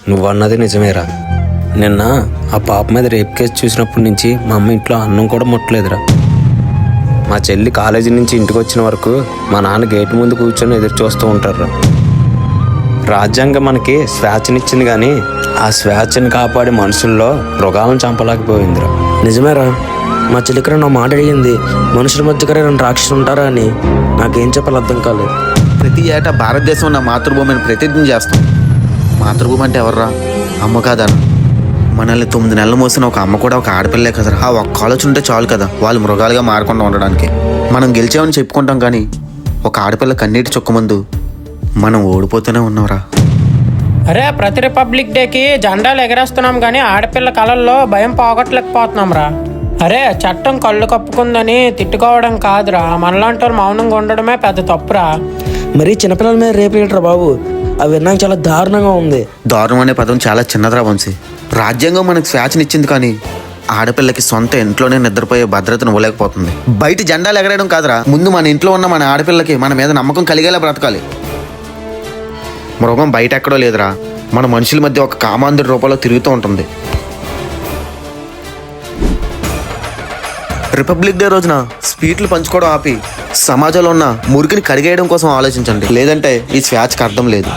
నువ్వన్నది నిజమేరా. నిన్న ఆ పాప మీద రేప్ కేసు చూసినప్పటి నుంచి మా అమ్మ ఇంట్లో అన్నం కూడా ముట్టలేదురా. మా చెల్లి కాలేజీ నుంచి ఇంటికి వచ్చిన వరకు మా నాన్న గేటు ముందు కూర్చొని ఎదురు చూస్తూ ఉంటారు. రాజ్యాంగం మనకి స్వేచ్ఛనిచ్చింది కానీ ఆ స్వేచ్ఛని కాపాడే మనుషుల్లో మృగాలను చంపలేకపోయిందిరా. నిజమేరా, మా చిలికర నా మాట అడిగింది, మనుషుల మధ్యకరే రెండు రాక్షసులు ఉంటారా అని. నాకేం చెప్పాలి అర్థం కాలేదు. ప్రతి ఏటా భారతదేశం ఉన్న మాతృభూమిని ప్రతిజ్ఞ చేస్తాం. మాతృభూమి అంటే ఎవర్రా? అమ్మ కాదా? మనల్ని 9 నెలలు మోసిన ఒక అమ్మ కూడా ఒక ఆడపిల్లే కదరా. ఆ ఒక్క ఆలోచన ఉంటే చాలు కదా వాళ్ళు మృగాలుగా మారకుండా ఉండడానికి. మనం గెలిచామని చెప్పుకుంటాం కానీ ఒక ఆడపిల్ల కన్నీటి చుక్క ముందు మనం ఓడిపోతూనే ఉన్నాంరా. అరే, ప్రతి రిపబ్లిక్ డేకి జెండాలు ఎగరేస్తున్నాం కానీ ఆడపిల్ల కళల్లో భయం పోగొట్టలేకపోతున్నాం రా. అరే, చట్టం కళ్ళు కప్పుకుందని తిట్టుకోవడం కాదురా, మనలాంటి వాళ్ళు మౌనంగా ఉండడమే పెద్ద తప్పురా. మరీ చిన్నపిల్లల మీద రేపు ఏంట్రా బాబు? అవి విన్నాక చాలా దారుణంగా ఉంది. దారుణం అనే పదం చాలా చిన్నదిరా వంశీ. రాజ్యాంగం మనకు స్వేచ్ఛనిచ్చింది కానీ ఆడపిల్లకి సొంత ఇంట్లోనే నిద్రపోయే భద్రతను ఇవ్వలేకపోతుంది. బయట జెండాలు ఎగరేయడం కాదురా, ముందు మన ఇంట్లో ఉన్న మన ఆడపిల్లకి మన మీద నమ్మకం కలిగేలా బ్రతకాలి. మృగం బయట ఎక్కడో లేదురా, మన మనుషుల మధ్య ఒక కామాంధుడి రూపంలో తిరుగుతూ ఉంటుంది. రిపబ్లిక్ డే రోజున స్వీట్లు పంచుకోవడం ఆపి సమాజంలో ఉన్న మురికిని కడిగేయడం కోసం ఆలోచించండి. లేదంటే ఈ స్వేచ్ఛకి అర్థం లేదు.